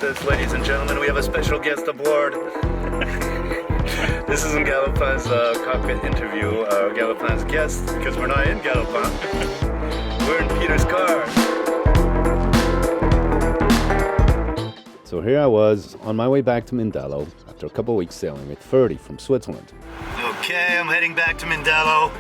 this, ladies and gentlemen. We have a special guest aboard. This isn't Galopin's cockpit interview, Galopin's guest, because we're not in Galopin. We're in Peter's car. So here I was, on my way back to Mindelo, after a couple of weeks sailing with Ferdy from Switzerland. Okay, I'm heading back to Mindelo.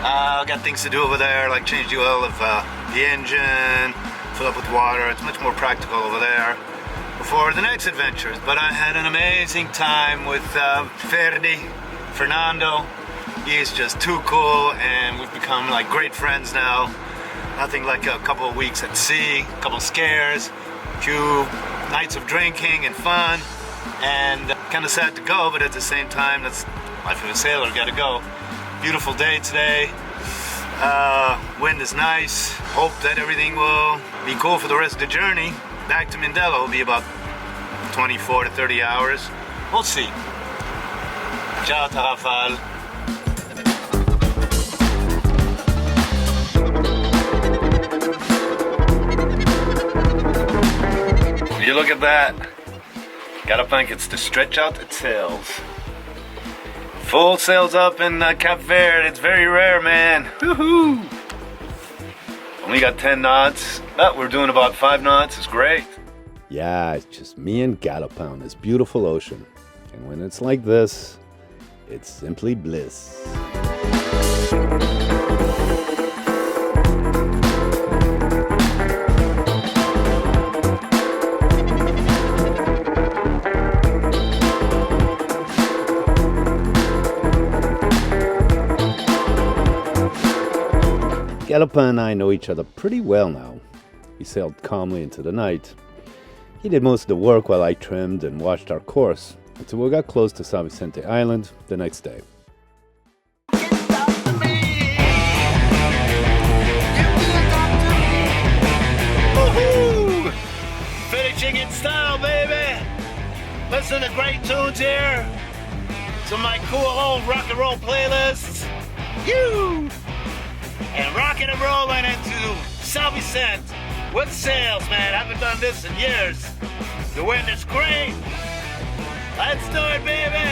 I've got things to do over there, like change the oil of the engine, fill up with water. It's much more practical over there before the next adventures. But I had an amazing time with Fernando. He's just too cool, and we've become like great friends now. Nothing like a couple of weeks at sea, a couple of scares, a few nights of drinking and fun, and kind of sad to go, but at the same time, that's life of a sailor, gotta go. Beautiful day today. Wind is nice. Hope that everything will be cool for the rest of the journey. Back to Mindelo will be about 24 to 30 hours. We'll see. Ciao, Tarafal. You look at that. Galopin gets to stretch out its sails. Full sails up in Cabo Verde. It's very rare, man. Woohoo! Only got 10 knots. Oh, we're doing about 5 knots. It's great. Yeah, it's just me and Galopin on this beautiful ocean. And when it's like this, it's simply bliss. Galopin and I know each other pretty well now. We sailed calmly into the night. He did most of the work while I trimmed and watched our course until we got close to San Vicente Island the next day. Woohoo! Finishing in style, baby! Listen to great tunes here. Some of my cool old rock and roll playlists. You! And rocking and rolling into San Vicente with sails, man. I haven't done this in years. The wind is great. Let's do it, baby.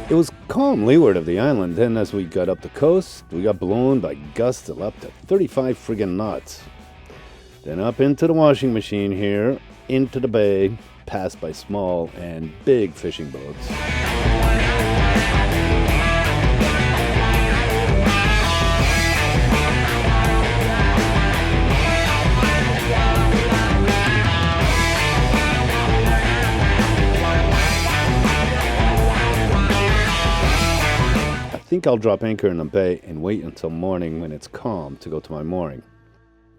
It was calm leeward of the island, and as we got up the coast, we got blown by gusts of up to 35 friggin' knots. Then up into the washing machine here, into the bay, passed by small and big fishing boats. I think I'll drop anchor in the bay and wait until morning when it's calm to go to my mooring.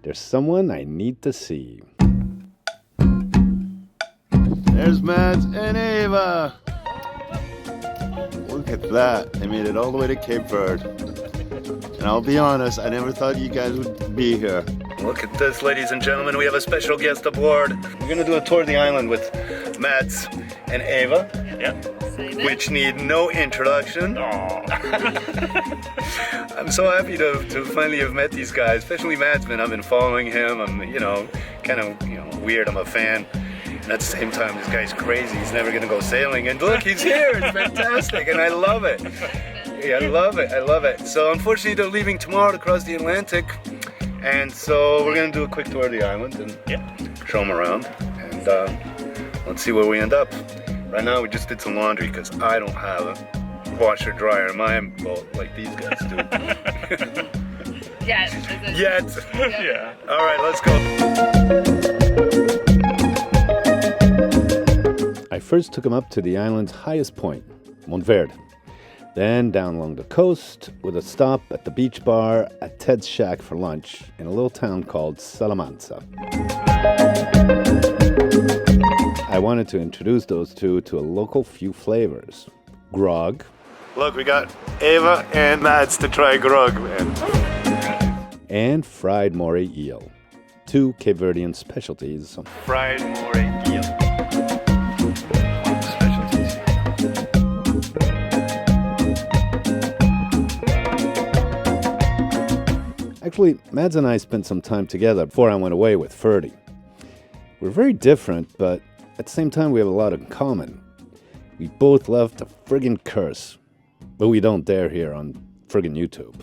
There's someone I need to see. There's Mads and Eva. Look at that. They made it all the way to Cape Verde. And I'll be honest, I never thought you guys would be here. Look at this, ladies and gentlemen. We have a special guest aboard. We're going to do a tour of the island with Mads and Eva. Yep. Which need no introduction. I'm so happy to finally have met these guys, especially Mads. I've been following him. I'm, kind of weird. I'm a fan. And at the same time, this guy's crazy. He's never gonna go sailing. And look, he's here. It's fantastic. And I love it. Yeah, I love it. I love it. So unfortunately, they're leaving tomorrow to cross the Atlantic. And so we're gonna do a quick tour of the island and show them around. And let's see where we end up. Right now, we just did some laundry because I don't have a washer dryer in my boat like these guys do. Yet. Yeah. All right, let's go. I first took him up to the island's highest point, Monteverde. Then down along the coast with a stop at the beach bar at Ted's Shack for lunch in a little town called Salamanca. I wanted to introduce those two to a local few flavors. Grog. Look, we got Eva and Mads to try grog, man. And fried moray eel. Two Cape Verdean specialties. Fried moray eel. Specialties. Actually, Mads and I spent some time together before I went away with Ferdy. We're very different, but at the same time we have a lot in common. We both love to friggin' curse, but we don't dare here on friggin' YouTube.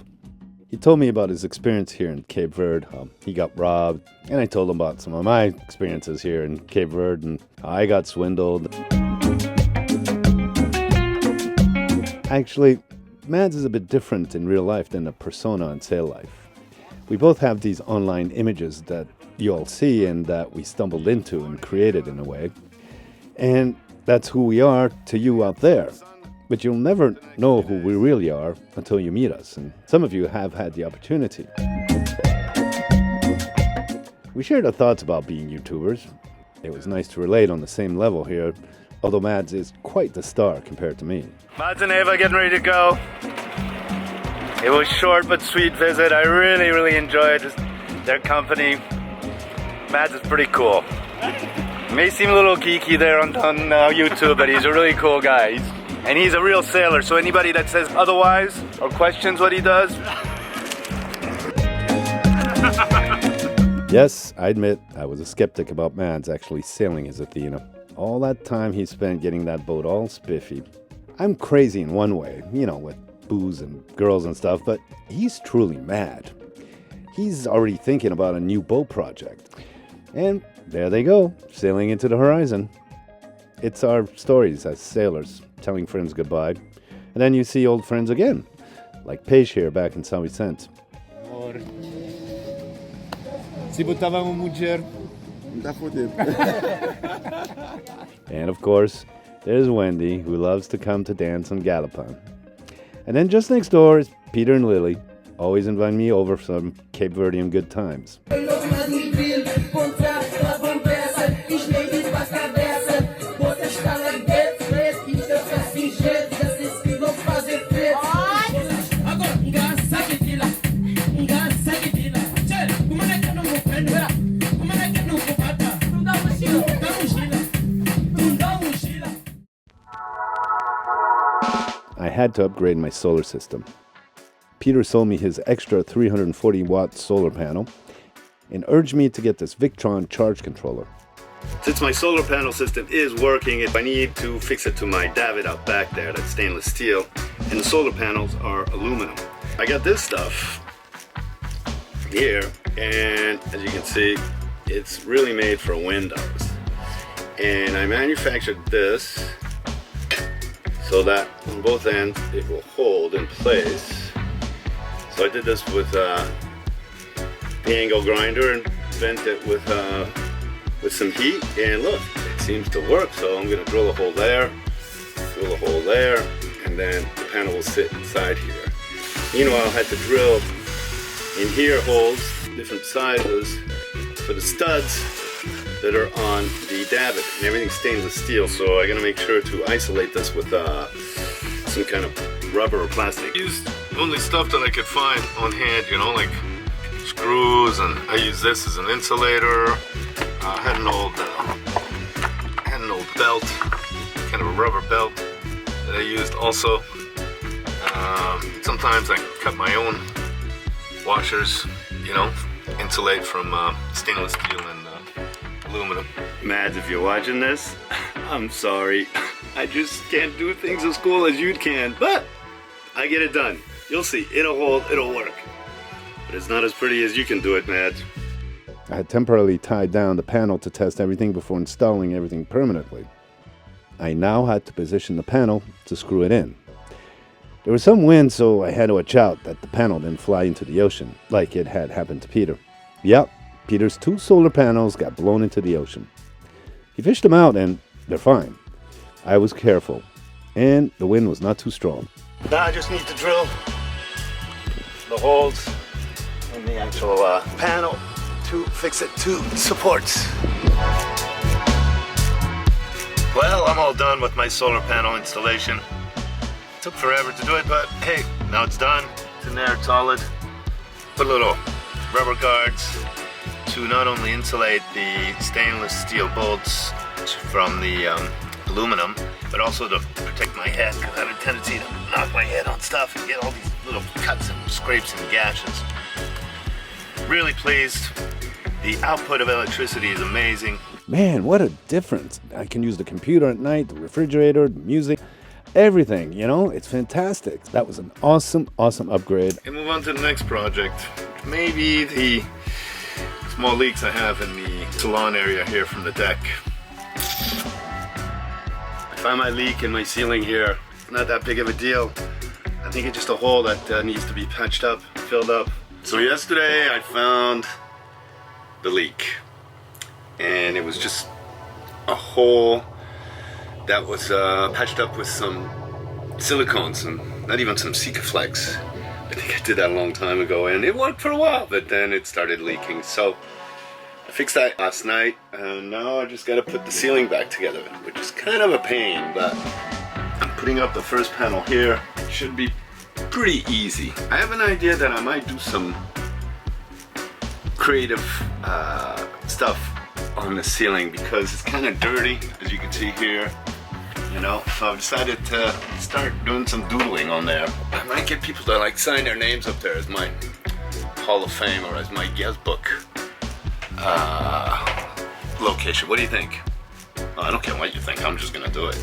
He told me about his experience here in Cape Verde, how he got robbed, and I told him about some of my experiences here in Cape Verde and how I got swindled. Actually, Mads is a bit different in real life than the persona in sail life. We both have these online images that you all see and that we stumbled into and created in a way. And that's who we are to you out there. But you'll never know who we really are until you meet us, and some of you have had the opportunity. We shared our thoughts about being YouTubers. It was nice to relate on the same level here, although Mads is quite the star compared to me. Mads and Eva getting ready to go. It was a short but sweet visit. I really enjoyed their company. Mads is pretty cool. May seem a little geeky there on YouTube, but he's a really cool guy. And he's a real sailor, so anybody that says otherwise or questions what he does. Yes, I admit I was a skeptic about Mads actually sailing his Athena. All that time he spent getting that boat all spiffy. I'm crazy in one way, with booze and girls and stuff, but he's truly mad. He's already thinking about a new boat project. And there they go, sailing into the horizon. It's our stories as sailors, telling friends goodbye, and then you see old friends again, like Paige here back in São Vicente. Amor. Se botava uma mulher, tá fodido. And of course, there's Wendy, who loves to come to dance on Galapan. And then just next door is Peter and Lily, always inviting me over for some Cape Verdean good times. I had to upgrade my solar system. Peter sold me his extra 340 watt solar panel and urged me to get this Victron charge controller. Since my solar panel system is working, I need to fix it to my davit out back there, that's stainless steel, and the solar panels are aluminum. I got this stuff here, and as you can see, it's really made for windows. And I manufactured this so that on both ends it will hold in place. So I did this with the angle grinder and bent it with some heat, and look, it seems to work. So I'm going to drill a hole there, and then the panel will sit inside here. Meanwhile, I had to drill in here holes, different sizes, for the studs that are on the davit, and everything's stainless steel, so I'm gonna make sure to isolate this with some kind of rubber or plastic. I used only stuff that I could find on hand, like screws, and I use this as an insulator. I had an old belt, kind of a rubber belt that I used also. Sometimes I cut my own washers, insulate from stainless steel and aluminum. Mads, if you're watching this, I'm sorry. I just can't do things as cool as you can, but I get it done. You'll see, it'll hold, it'll work. But it's not as pretty as you can do it, Mads. I had temporarily tied down the panel to test everything before installing everything permanently. I now had to position the panel to screw it in. There was some wind, so I had to watch out that the panel didn't fly into the ocean, like it had happened to Peter. Yep, Peter's 2 solar panels got blown into the ocean. He fished them out, and they're fine. I was careful, and the wind was not too strong. Now I just need to drill the holes in the actual panel to fix it to supports. Well, I'm all done with my solar panel installation. Took forever to do it, but hey, now it's done. It's in there, it's solid. Put little rubber guards to not only insulate the stainless steel bolts from the aluminum, but also to protect my head, because I have a tendency to knock my head on stuff and get all these little cuts and scrapes and gashes. Really pleased. The output of electricity is amazing. Man, what a difference. I can use the computer at night, the refrigerator, the music, everything, you know? It's fantastic. That was an awesome, awesome upgrade. And move on to the next project. Maybe the small leaks I have in the salon area here from the deck. I found my leak in my ceiling here. It's not that big of a deal. I think it's just a hole that needs to be patched up, filled up. So yesterday I found the leak, and it was just a hole that was patched up with some silicones and not even some Sikaflex. I think I did that a long time ago, and it worked for a while, but then it started leaking. So I fixed that last night, and now I just got to put the ceiling back together, which is kind of a pain, but I'm putting up the first panel here. It should be pretty easy. I have an idea that I might do some creative stuff on the ceiling because it's kind of dirty, as you can see here, you know. So I've decided to start doing some doodling on there. I might get people to like sign their names up there as my Hall of Fame or as my guest book location. What do you think? Oh, I don't care what you think, I'm just gonna do it.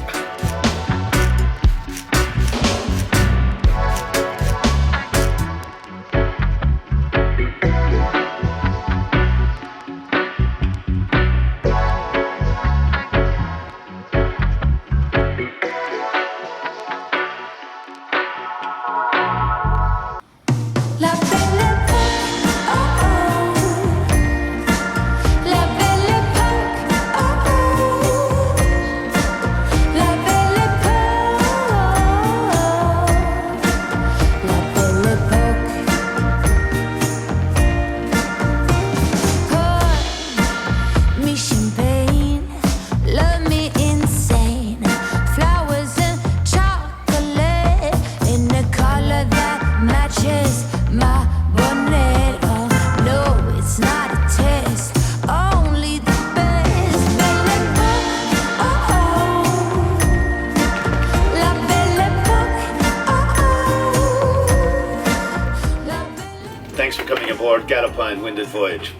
Thanks for coming aboard Galopine Winded Voyage.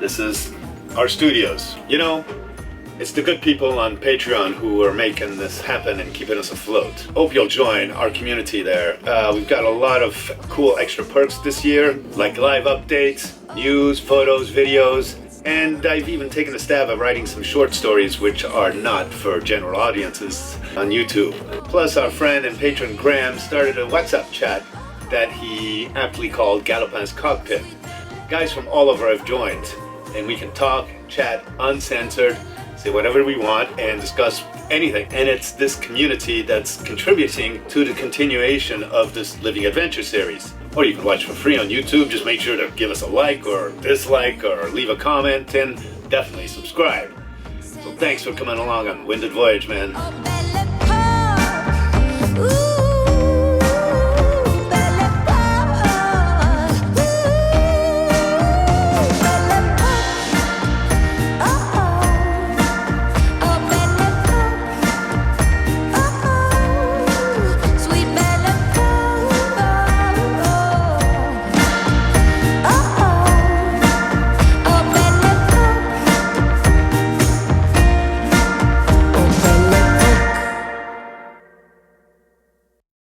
This is our studios. You know, it's the good people on Patreon who are making this happen and keeping us afloat. Hope you'll join our community there. We've got a lot of cool extra perks this year, like live updates, news, photos, videos, and I've even taken a stab at writing some short stories which are not for general audiences on YouTube. Plus, our friend and patron Graham started a WhatsApp chat that he aptly called Galopine's Cockpit. Guys from all over have joined, and we can talk, chat, uncensored, say whatever we want, and discuss anything. And it's this community that's contributing to the continuation of this Living Adventure series. Or you can watch for free on YouTube. Just make sure to give us a like or dislike or leave a comment, and definitely subscribe. So thanks for coming along on Winded Voyage, man.